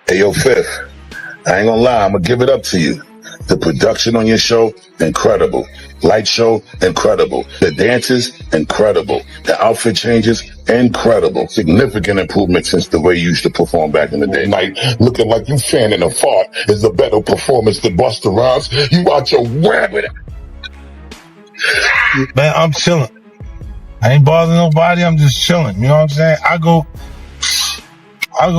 Hey, yo, Fifth, I ain't gonna lie, I'm gonna give it up to you. The production on your show, incredible. Light show, incredible. The dances, incredible. The outfit changes, incredible. Significant improvement since the way you used to perform back in the day. Like, looking like you fanning a fart is a better performance than Busta Rhymes. You out your rabbit. Man, I'm chilling. I ain't bothering nobody. I'm just chilling. You know what I'm saying? I go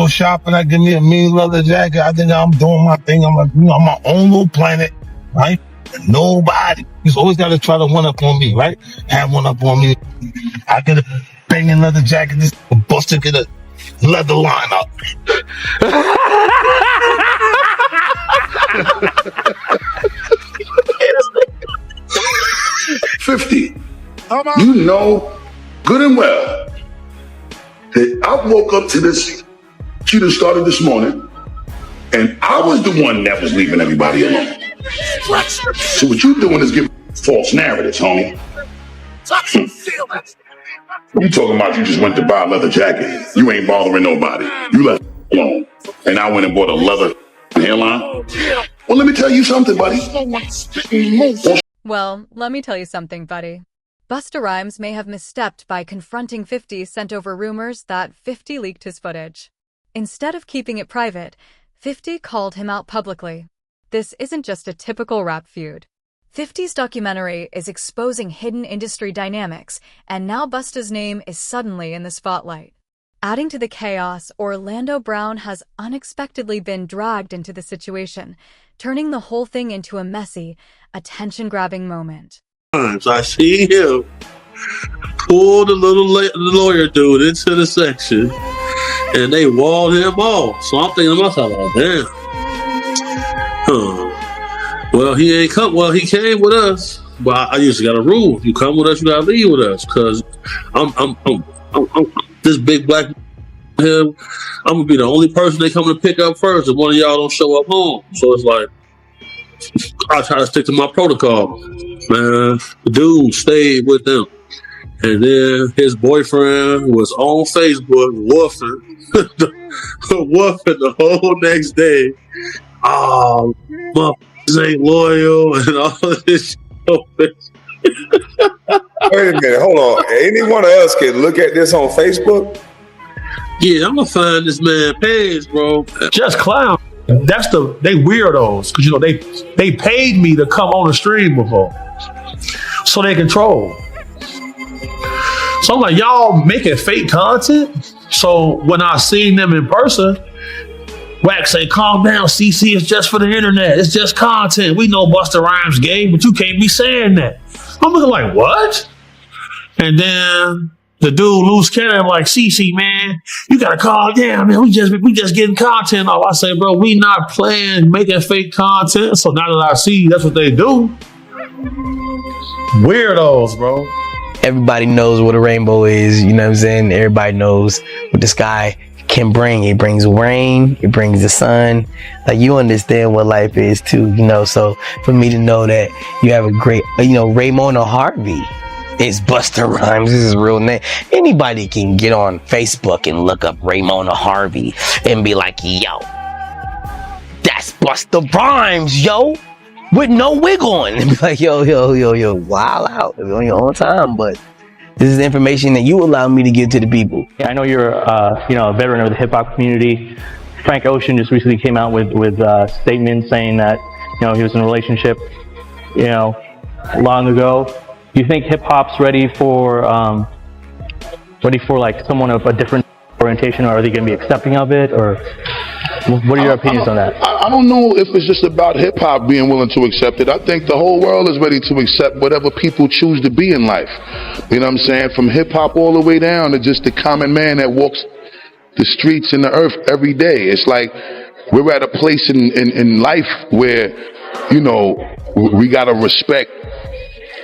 shopping. I get me a mean leather jacket. I think I'm doing my thing. I'm like, I'm my own little planet, right? Nobody. He's always got to try to one up on me, right? Have one up on me. I get a banging leather jacket. This Busta get a leather line up. 50. You know good and well that I woke up to this. You done started this morning, and I was the one that was leaving everybody alone. So what you doing is giving false narratives, homie. You talking about you just went to buy a leather jacket. You ain't bothering nobody. You left alone. And I went and bought a leather hairline. Well, let me tell you something, buddy. Well, let me tell you something, buddy. Busta Rhymes may have misstepped by confronting 50 sent over rumors that 50 leaked his footage. Instead of keeping it private, 50 called him out publicly. This isn't just a typical rap feud. 50's documentary is exposing hidden industry dynamics, and now Busta's name is suddenly in the spotlight. Adding to the chaos, Orlando Brown has unexpectedly been dragged into the situation, turning the whole thing into a messy, attention-grabbing moment. I see him pull the little lawyer dude into the section, and they walled him off. So I'm thinking to myself, oh, damn. Well, he ain't come. Well, he came with us, but I just got a rule: you come with us, you gotta leave with us. Cause I'm this big black him. I'm gonna be the only person they come to pick up first if one of y'all don't show up home. So it's like I try to stick to my protocol. Man, the dude stayed with them, and then his boyfriend was on Facebook woofing, woofing the whole next day. Oh, motherfuckers ain't loyal and all this shit. Wait a minute, hold on. Any one of us can look at this on Facebook? Yeah, I'm gonna find this man page, bro. Just clown. They weirdos, because they paid me to come on the stream before, so they control. So I'm like, y'all making fake content. So when I seen them in person, Wax say, calm down, CC, it's just for the internet. It's just content. We know Busta Rhymes gay, but you can't be saying that. I'm looking like, what? And then the dude loose cannon like, CC, man, you gotta calm down, man. We just getting content off. I say, bro, we not playing, making fake content. So now that I see that's what they do. Weirdos, bro. Everybody knows what a rainbow is, you know what I'm saying? Everybody knows what the sky can bring. It brings rain, it brings the sun. Like, you understand what life is too, you know? So for me to know that you have a great, Raymona Harvey is Busta Rhymes, this is his real name. Anybody can get on Facebook and look up Raymona Harvey and be like, yo, that's Busta Rhymes, yo, with no wig on. And be like, yo, wild out on your own time, but this is information that you allow me to give to the people. Yeah, I know you're, a veteran of the hip hop community. Frank Ocean just recently came out with a statement saying that, he was in a relationship, long ago. Do you think hip hop's ready for like someone of a different orientation, or are they going to be accepting of it, or what are your opinions on that? I don't know if it's just about hip hop being willing to accept it. I think the whole world is ready to accept whatever people choose to be in life. You know what I'm saying? From hip hop all the way down to just the common man that walks the streets and the earth every day. It's like we're at a place in life where, we got to respect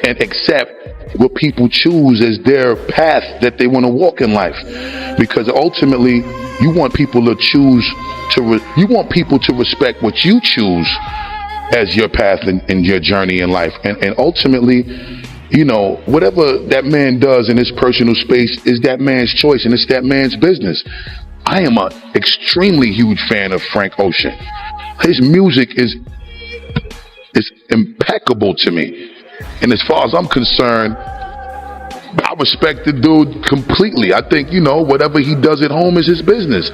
and accept what people choose as their path that they want to walk in life. Because ultimately, you want people to choose you want people to respect what you choose as your path in your journey in life. And ultimately, whatever that man does in his personal space is that man's choice, and it's that man's business. I am an extremely huge fan of Frank Ocean. His music is impeccable to me. And as far as I'm concerned, I respect the dude completely. I think, whatever he does at home is his business.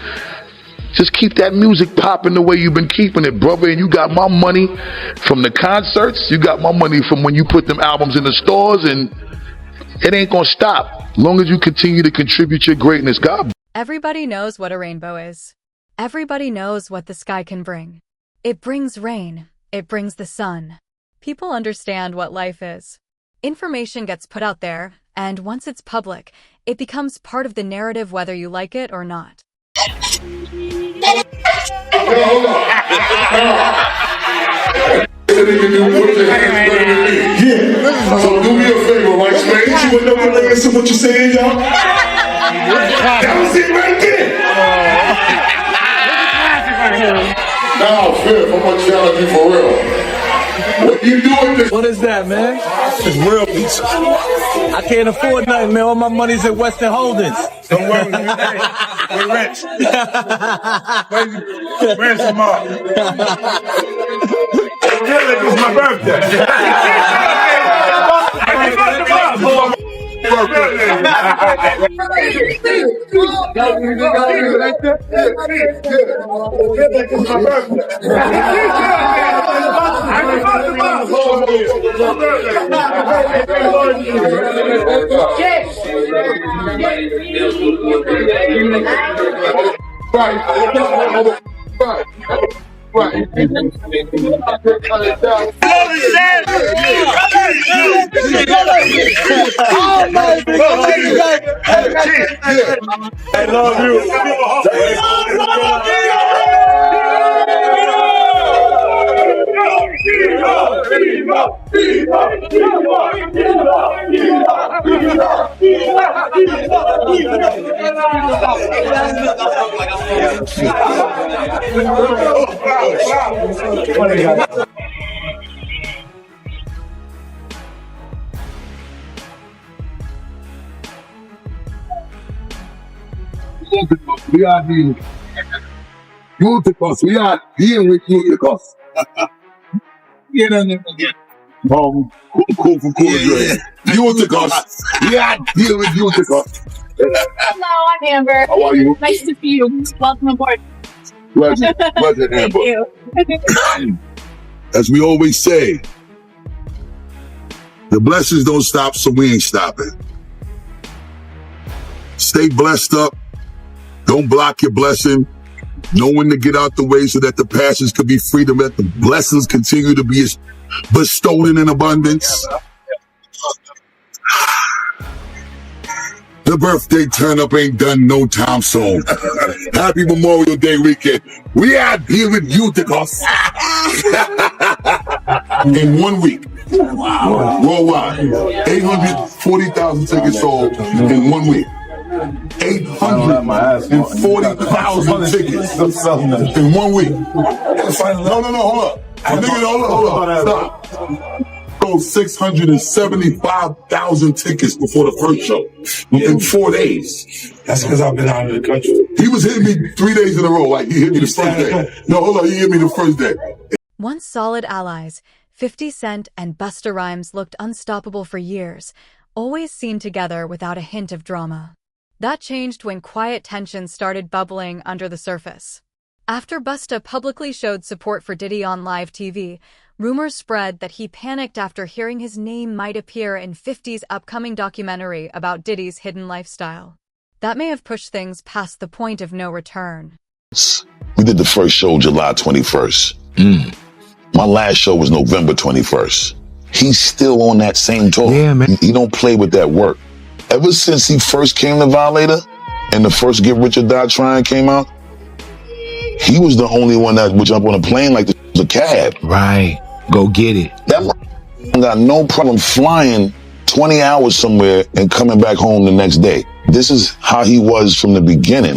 Just keep that music popping the way you've been keeping it, brother. And you got my money from the concerts. You got my money from when you put them albums in the stores, and it ain't gonna stop. As long as you continue to contribute your greatness, God. Everybody knows what a rainbow is. Everybody knows what the sky can bring. It brings rain. It brings the sun. People understand what life is. Information gets put out there, and once it's public, it becomes part of the narrative whether you like it or not. So do me a favor, right? Explain you another way to what you're saying, y'all. That was it right there. Now, Fifth, I'm gonna challenge you for real. What you doing this? What is that, man? It's real pizza. I can't afford nothing, man. All my money's at Western Holdings. Don't worry, we're rich. Where's the mom? It was my birthday. I love We are the Eutychus. We are dealing with Eutychus. Get on there again. Cool for cool. Eutychus. We are dealing with Eutychus. Hello, I'm Amber. How are you? Nice to see you. Welcome aboard. Pleasure, Amber. Thank you. As we always say, the blessings don't stop, so we ain't stopping. Stay blessed up. Don't block your blessing. Know when to get out the way so that the passions could be free to let the blessings continue to be bestowed in abundance. The birthday turn up ain't done no time soon. Happy Memorial Day weekend. We out here with Eutychus. In 1 week. Wow. Worldwide. 840,000 tickets sold in 1 week. 840,000 tickets in 1 week. No, hold up. Hold up. Stop. Sold 675,000 tickets before the first show in 4 days. That's because I've been out of the country. He was hitting me 3 days in a row. Like he hit me the first day. No, hold on. He hit me the first day. Once solid allies, 50 Cent and Busta Rhymes looked unstoppable for years, always seen together without a hint of drama. That changed when quiet tensions started bubbling under the surface. After Busta publicly showed support for Diddy on live TV, rumors spread that he panicked after hearing his name might appear in 50's upcoming documentary about Diddy's hidden lifestyle. That may have pushed things past the point of no return. We did the first show July 21st. My last show was November 21st. He's still on that same tour. Yeah, man. He don't play with that work. Ever since he first came to Violator and the first Get Rich or Die Trying came out, he was the only one that would jump on a plane like a cab. Right. Go get it. That got no problem flying 20 hours somewhere and coming back home the next day. This is how he was from the beginning.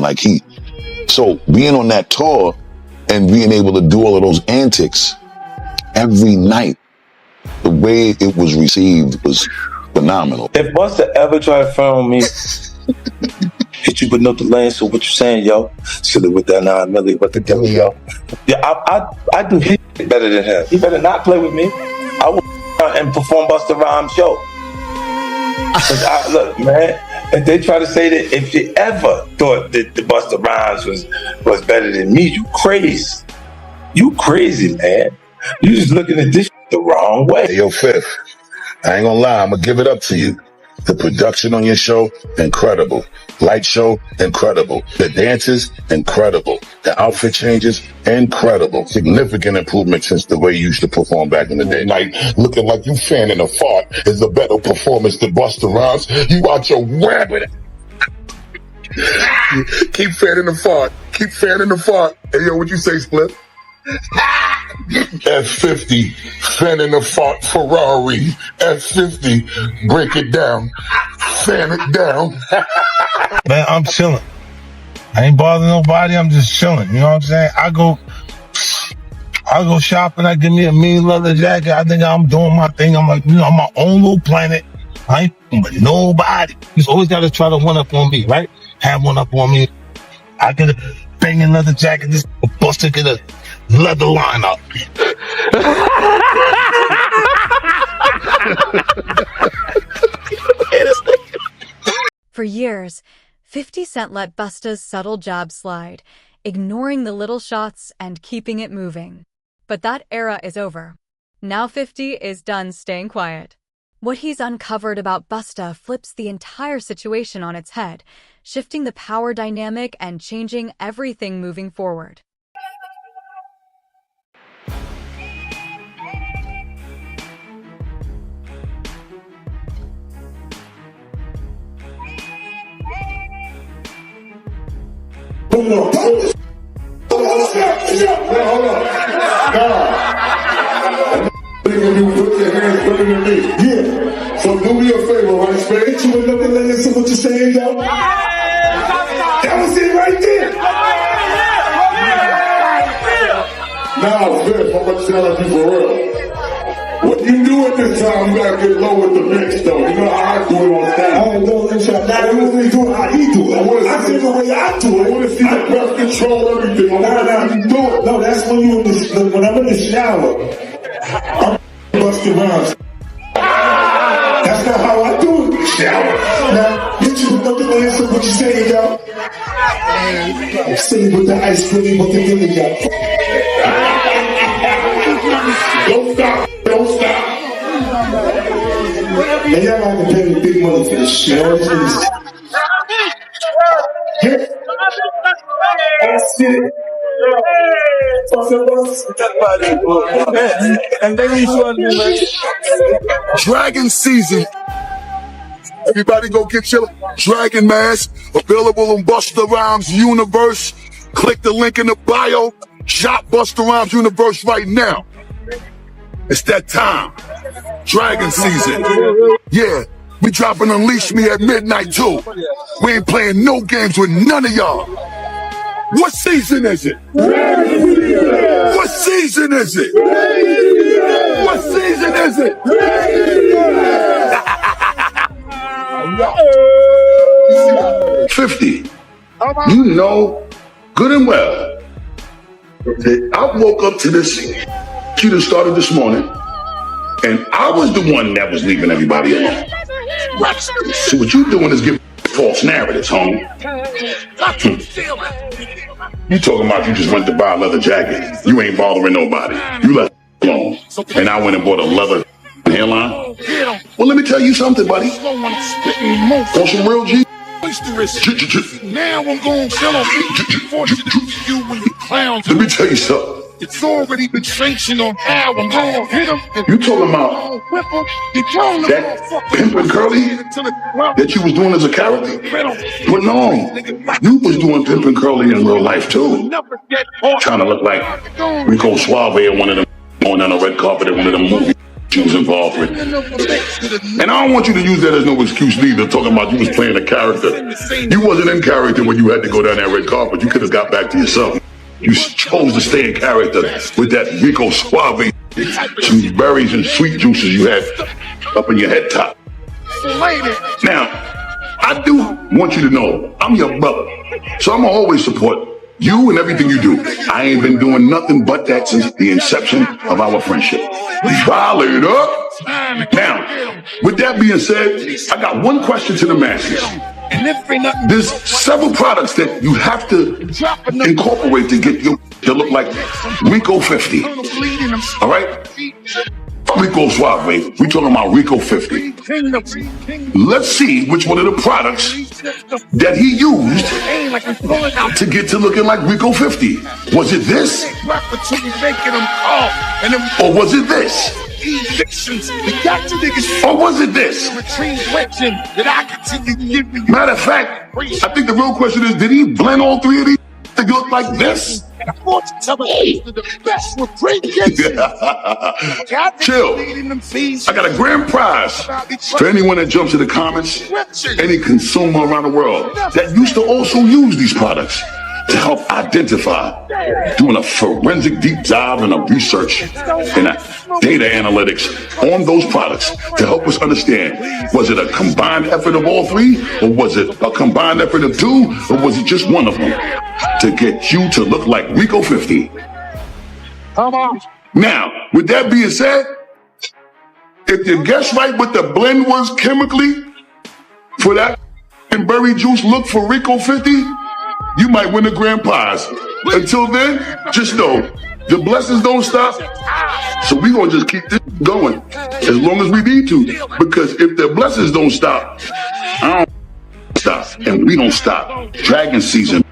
So being on that tour and being able to do all of those antics every night, the way it was received was phenomenal. If Busta ever tried to film me, get you with no delay. So what you saying, yo? Silly with that 9 milli, what the deal, yo? Yeah, I do hit better than him. He better not play with me. I will and perform Busta Rhymes show. Look, man, if they try to say that if you ever thought that the Busta Rhymes was better than me, you crazy. You crazy, man. You just looking at this the wrong way. Hey, yo, Fifth, I ain't gonna lie, I'm gonna give it up to you. The production on your show, incredible. Light show, incredible. The dances, incredible. The outfit changes, incredible. Significant improvement since the way you used to perform back in the day. Like, looking like you fanning a fart is a better performance than Busta Rhymes. You out your rabbit. Keep fanning the fart. Keep fanning the fart. Hey, yo, what you say, Split? F50, fanning the fart Ferrari. F50, break it down. Fan it down. Man, I'm chilling. I ain't bothering nobody. I'm just chilling. You know what I'm saying? I go shopping. I give me a mean leather jacket. I think I'm doing my thing. I'm like, I'm my own little planet. I ain't with nobody. He's always got to try to one up on me, right? Have one up on me. I get a banging leather jacket. This Busta get a leather lineup. For years, 50 Cent let Busta's subtle jabs slide, ignoring the little shots and keeping it moving. But that era is over. Now 50 is done staying quiet. What he's uncovered about Busta flips the entire situation on its head, shifting the power dynamic and changing everything moving forward. Hold on. Put your hands better than me. Yeah. So do me a favor, right, Spade? You would never let us what you're saying, yo? That was it right there. Now, Viv, I'm gonna tell you for real. What you do at this time, you gotta get low with the mix, though. You know how I do it on stage. I don't know, now you wasn't doing how he do it. I see the way I do it. I wanna see the breath control everything. I wanna see you do it. No, that's when when I'm in the shower. I'm Busta Rhymes. That's not how I do it. Shower. Now, get you with nothing to answer what you saying, yo. Say with the ice cream, what they giving, yo. Don't stop. Don't stop. And y'all got to pay the big money for this shit. Yeah. That's it. Dragon season. Everybody go get your Dragon mask. Available on Busta Rhymes Universe. Click the link in the bio. Shop Busta Rhymes Universe right now. It's that time. Dragon season. Yeah, we dropping Unleash Me at midnight too. We ain't playing no games with none of y'all. What season is it? What season is it? What season is it? 50. You know good and well that I woke up to this. She done started this morning, and I was the one that was leaving everybody alone. So what you doing is giving false narratives, homie. You talking about you just went to buy a leather jacket. You ain't bothering nobody. You left alone. And I went and bought a leather hairline. Well, let me tell you something, buddy. On some real G. Now I'm going to sell on you when you clowns. Let me tell you something. It's already been sanctioned on how I'm going to hit him. You talking about that Pimp and Curly that you was doing as a character? But no, you was doing Pimp and Curly in real life too. Trying to look like Rico Suave or one of them going down the red carpet at one of them movies you was involved with. And I don't want you to use that as no excuse neither, talking about you was playing a character. You wasn't in character when you had to go down that red carpet. You could have got back to yourself. You chose to stay in character with that Rico Suave, some berries and sweet juices you had up in your head top. Now, I do want you to know I'm your brother. So I'm going to always support you and everything you do. I ain't been doing nothing but that since the inception of our friendship. Volley it up. Now, with that being said, I got one question to the masses. There's several products that you have to incorporate to get you to look like Rico 50. All right? Rico Suave, we talking about Rico 50. Let's see which one of the products that he used to get to looking like Rico 50. Was it this? Or was it this? Or was it this? Matter of fact, I think the real question is, did he blend all three of these to look like this? Chill. I got a grand prize for anyone that jumps in the comments, any consumer around the world that used to also use these products to help identify, doing a forensic deep dive and a research and a data analytics on those products to help us understand, was it a combined effort of all three, or was it a combined effort of two, or was it just one of them to get you to look like Rico 50? Come on. Now, with that being said, if you guess right what the blend was chemically for that berry juice look for Rico 50, you might win a grand prize. Until then, just know, the blessings don't stop. So we're going to just keep this going as long as we need to. Because if the blessings don't stop, I don't stop. And we don't stop. Dragon season.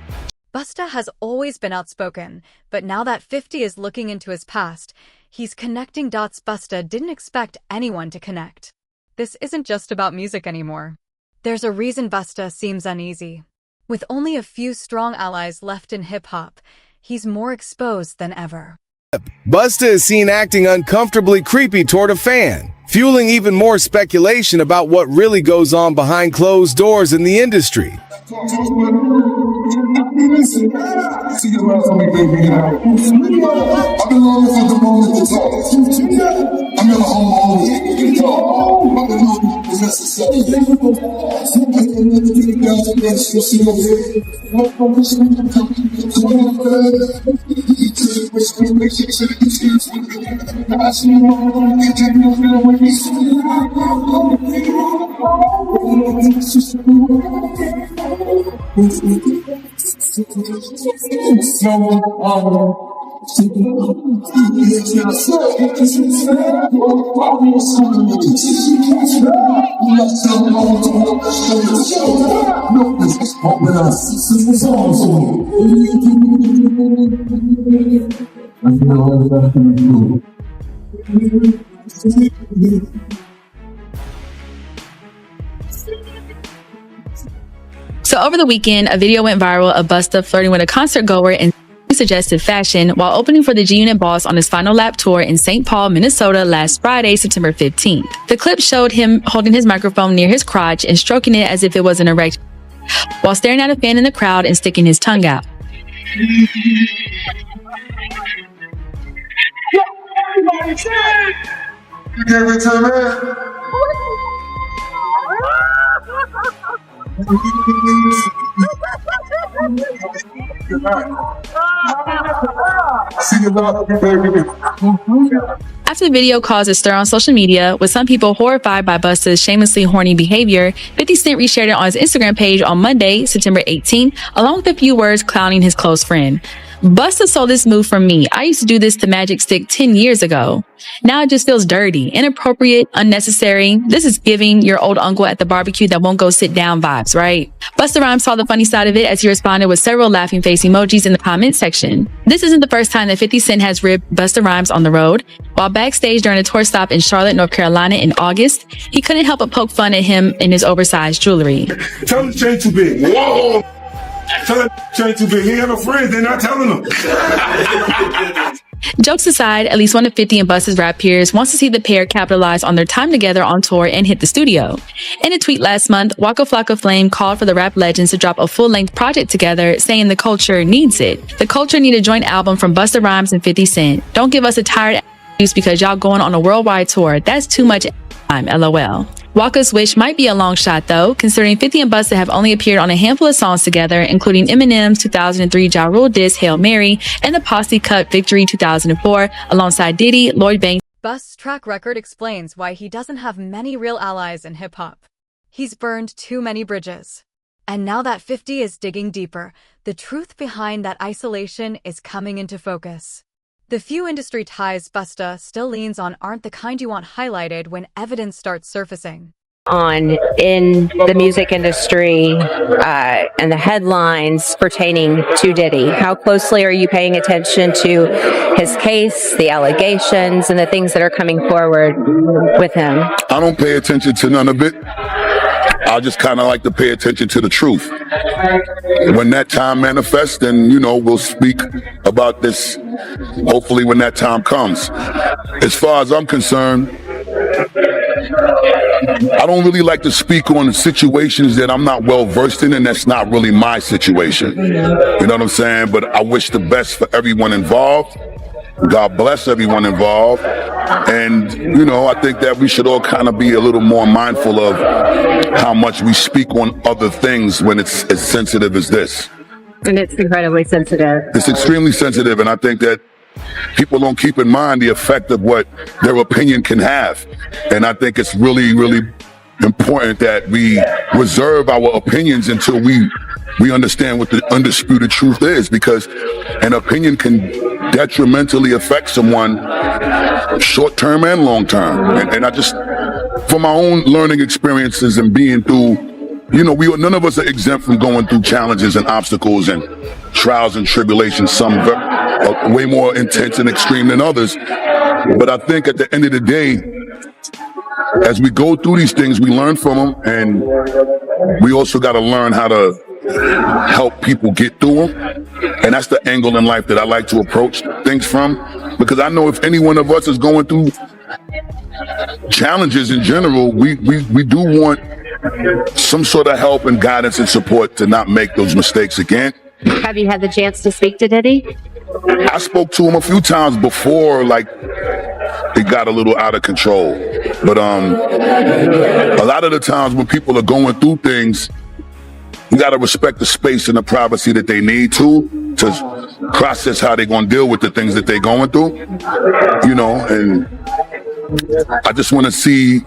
Busta has always been outspoken, but now that 50 is looking into his past, he's connecting dots Busta didn't expect anyone to connect. This isn't just about music anymore. There's a reason Busta seems uneasy. With only a few strong allies left in hip-hop, he's more exposed than ever. Busta is seen acting uncomfortably creepy toward a fan, fueling even more speculation about what really goes on behind closed doors in the industry. So over the weekend, a video went viral of Busta flirting with a concert goer in suggestive fashion while opening for the G-Unit boss on his final lap tour in St. Paul, Minnesota last Friday, September 15th. The clip showed him holding his microphone near his crotch and stroking it as if it was an erection, while staring at a fan in the crowd and sticking his tongue out. After the video caused a stir on social media, with some people horrified by Busta's shamelessly horny behavior, 50 Cent reshared it on his Instagram page on Monday, September 18th, along with a few words clowning his close friend. Busta stole this move from me. I used to do this to Magic Stick 10 years ago. Now it just feels dirty, inappropriate, unnecessary. This is giving your old uncle at the barbecue that won't go sit down vibes, right? Busta Rhymes saw the funny side of it as he responded with several laughing face emojis in the comment section. This isn't the first time that 50 Cent has ribbed Busta Rhymes on the road. While backstage during a tour stop in Charlotte, North Carolina in August, he couldn't help but poke fun at him in his oversized jewelry. Tell him to change too big. Whoa! Tell him to change too big. He ain't got no friends. They're not telling him. Jokes aside, at least one of 50 and Busta's rap peers wants to see the pair capitalize on their time together on tour and hit the studio. In a tweet last month, Waka Flocka Flame called for the rap legends to drop a full-length project together, saying the culture needs it. The culture need a joint album from Busta Rhymes and 50 Cent. Don't give us a tired excuse because y'all going on a worldwide tour. That's too much time, LOL. Waka's Wish might be a long shot though, considering 50 and Busta have only appeared on a handful of songs together, including Eminem's 2003 Ja Rule diss Hail Mary and the Posse cut Victory 2004 alongside Diddy, Lloyd Banks. Bust's track record explains why he doesn't have many real allies in hip-hop. He's burned too many bridges. And now that 50 is digging deeper, the truth behind that isolation is coming into focus. The few industry ties Busta still leans on aren't the kind you want highlighted when evidence starts surfacing. In the music industry and the headlines pertaining to Diddy, how closely are you paying attention to his case, the allegations, and the things that are coming forward with him? I don't pay attention to none of it. I just kind of like to pay attention to the truth. When that time manifests, then, we'll speak about this, hopefully when that time comes. As far as I'm concerned, I don't really like to speak on situations that I'm not well versed in, and that's not really my situation. You know what I'm saying? But I wish the best for everyone involved. God bless everyone involved. And, I think that we should all kind of be a little more mindful of how much we speak on other things when it's as sensitive as this. And it's incredibly sensitive. It's extremely sensitive, and I think that people don't keep in mind the effect of what their opinion can have. And I think it's really, really important that we reserve our opinions until we understand what the undisputed truth is, because an opinion can detrimentally affect someone short term and long term. And I just, from my own learning experiences and being through, none of us are exempt from going through challenges and obstacles and trials and tribulations, some way more intense and extreme than others. But I think at the end of the day, as we go through these things, we learn from them, and we also got to learn how to help people get through them. And that's the angle in life that I like to approach things from, because I know if any one of us is going through challenges in general, we do want some sort of help and guidance and support to not make those mistakes again. Have you had the chance to speak to Diddy? I spoke to him a few times before, it got a little out of control. But a lot of the times when people are going through things, you got to respect the space and the privacy that they need to process how they're going to deal with the things that they're going through, and I just want to see.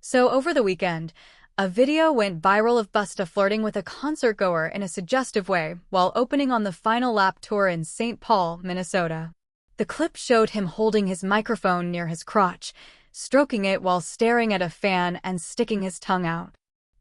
So over the weekend, a video went viral of Busta flirting with a concert goer in a suggestive way while opening on the Final Lap tour in St. Paul, Minnesota. The clip showed him holding his microphone near his crotch, stroking it while staring at a fan and sticking his tongue out.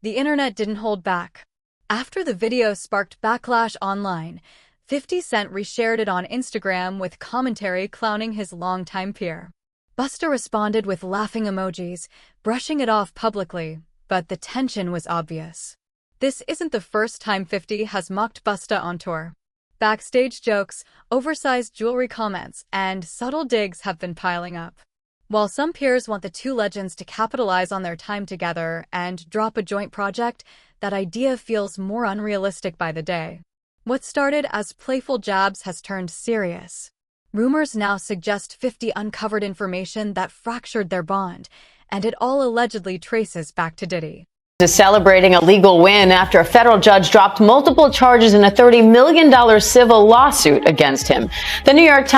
The internet didn't hold back. After the video sparked backlash online, 50 Cent reshared it on Instagram with commentary clowning his longtime peer. Busta responded with laughing emojis, brushing it off publicly, but the tension was obvious. This isn't the first time 50 has mocked Busta on tour. Backstage jokes, oversized jewelry comments, and subtle digs have been piling up. While some peers want the two legends to capitalize on their time together and drop a joint project, that idea feels more unrealistic by the day. What started as playful jabs has turned serious. Rumors now suggest 50 uncovered information that fractured their bond, and it all allegedly traces back to Diddy. Is celebrating a legal win after a federal judge dropped multiple charges in a $30 million civil lawsuit against him. The New York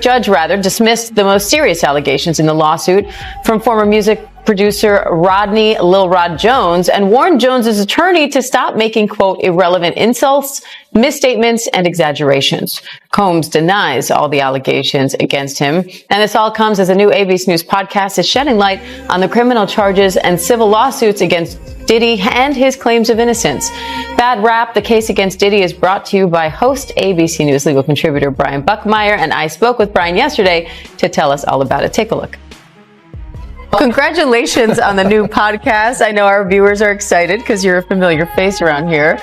judge dismissed the most serious allegations in the lawsuit from former music producer Rodney Lil Rod Jones and warned Jones's attorney to stop making, quote, irrelevant insults, misstatements, and exaggerations. Combs denies all the allegations against him. And this all comes as a new ABC News podcast is shedding light on the criminal charges and civil lawsuits against Diddy and his claims of innocence. Bad Rap, the case against Diddy, is brought to you by host ABC News legal contributor Brian Buckmeyer, and I spoke with Brian yesterday to tell us all about it. Take a look. Congratulations on the new podcast. I know our viewers are excited because you're a familiar face around here.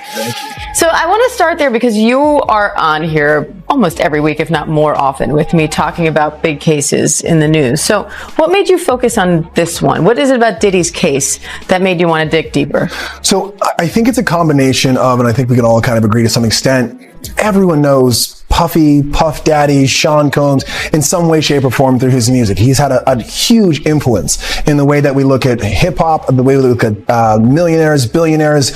So I want to start there because you are on here almost every week, if not more often, with me talking about big cases in the news. So what made you focus on this one? What is it about Diddy's case that made you want to dig deeper? So I think it's a combination of, and I think we can all kind of agree to some extent, everyone knows Puff Daddy, Sean Combs, in some way, shape, or form through his music. He's had a huge influence in the way that we look at hip hop, the way we look at millionaires, billionaires,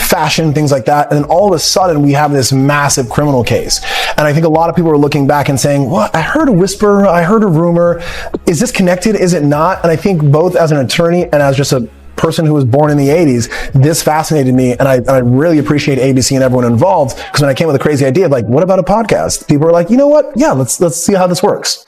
fashion, things like that. And then all of a sudden, we have this massive criminal case. And I think a lot of people are looking back and saying, "What? I heard a whisper. I heard a rumor. Is this connected? Is it not?" And I think both as an attorney and as just a person who was born in the 80s, this fascinated me, and I really appreciate ABC and everyone involved, because when I came with a crazy idea of like, what about a podcast? People were like, you know what? Yeah, let's see how this works.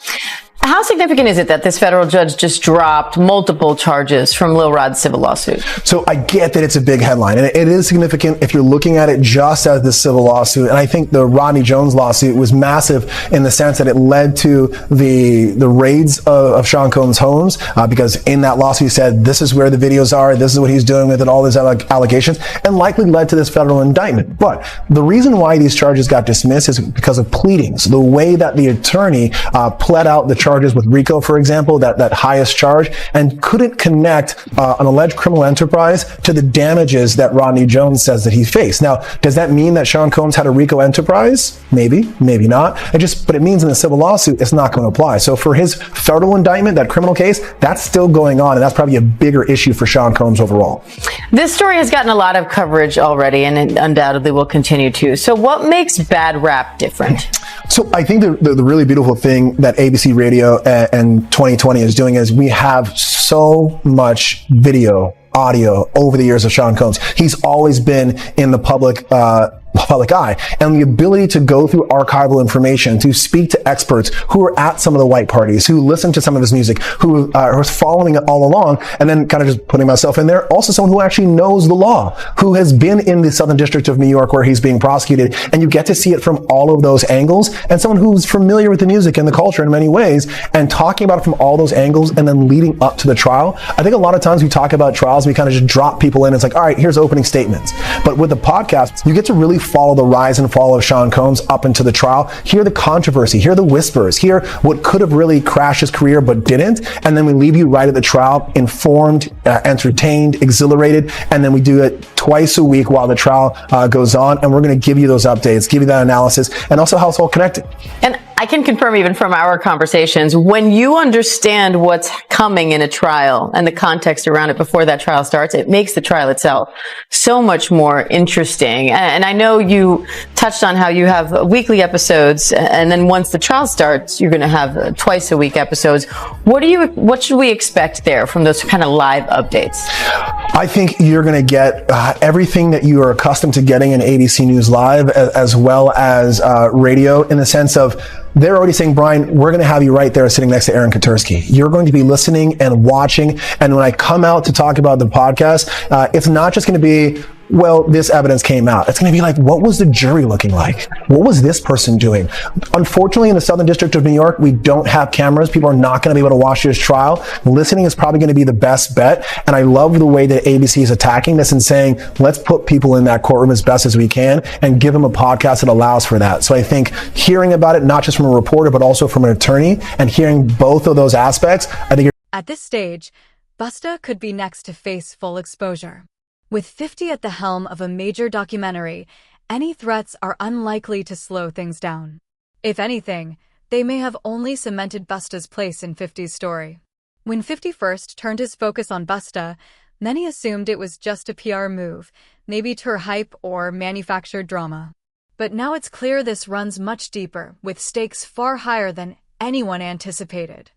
How significant is it that this federal judge just dropped multiple charges from Lil Rod's civil lawsuit? So I get that it's a big headline, and it is significant if you're looking at it just as this civil lawsuit. And I think the Rodney Jones lawsuit was massive in the sense that it led to the raids of Sean Combs' homes, because in that lawsuit he said, this is where the videos are, this is what he's doing with it, all these allegations, and likely led to this federal indictment. But the reason why these charges got dismissed is because of pleadings. The way that the attorney pled out the charges with RICO, for example, that highest charge, and couldn't connect an alleged criminal enterprise to the damages that Rodney Jones says that he faced. Now, does that mean that Sean Combs had a RICO enterprise? Maybe, maybe not. But it means in the civil lawsuit, it's not going to apply. So for his federal indictment, that criminal case, that's still going on, and that's probably a bigger issue for Sean Combs overall. This story has gotten a lot of coverage already, and it undoubtedly will continue to. So what makes bad rap different? So I think the really beautiful thing that ABC Radio and 2020 is doing is we have so much video, audio over the years of Sean Combs. He's always been in the public eye, and the ability to go through archival information, to speak to experts who are at some of the white parties, who listen to some of his music, who are following it all along, and then kind of just putting myself in there. Also someone who actually knows the law, who has been in the Southern District of New York where he's being prosecuted, and you get to see it from all of those angles, and someone who's familiar with the music and the culture in many ways, and talking about it from all those angles, and then leading up to the trial. I think a lot of times we talk about trials, we kind of just drop people in. It's like, all right, here's opening statements. But with the podcast, you get to really follow the rise and fall of Sean Combs up into the trial, hear the controversy, hear the whispers, hear what could have really crashed his career but didn't, and then we leave you right at the trial informed, entertained, exhilarated, and then we do it twice a week while the trial goes on, and we're going to give you those updates, give you that analysis, and also how it's all connected. And I can confirm even from our conversations, when you understand what's coming in a trial and the context around it before that trial starts, it makes the trial itself so much more interesting. And I know you touched on how you have weekly episodes, and then once the trial starts, you're going to have twice a week episodes. What should we expect there from those kind of live updates? I think you're going to get everything that you are accustomed to getting in ABC News Live, as well as radio, in the sense of they're already saying, Brian, we're going to have you right there sitting next to Aaron Katursky. You're going to be listening and watching. And when I come out to talk about the podcast, it's not just going to be, well, this evidence came out. It's going to be like, what was the jury looking like? What was this person doing? Unfortunately, in the Southern District of New York, we don't have cameras. People are not going to be able to watch this trial. Listening is probably going to be the best bet. And I love the way that ABC is attacking this and saying, let's put people in that courtroom as best as we can and give them a podcast that allows for that. So I think hearing about it, not just from a reporter, but also from an attorney, and hearing both of those aspects, I think At this stage, Busta could be next to face full exposure. With 50 at the helm of a major documentary, any threats are unlikely to slow things down. If anything, they may have only cemented Busta's place in 50's story. When 50 first turned his focus on Busta, many assumed it was just a PR move, maybe to hype or manufactured drama. But now it's clear this runs much deeper, with stakes far higher than anyone anticipated.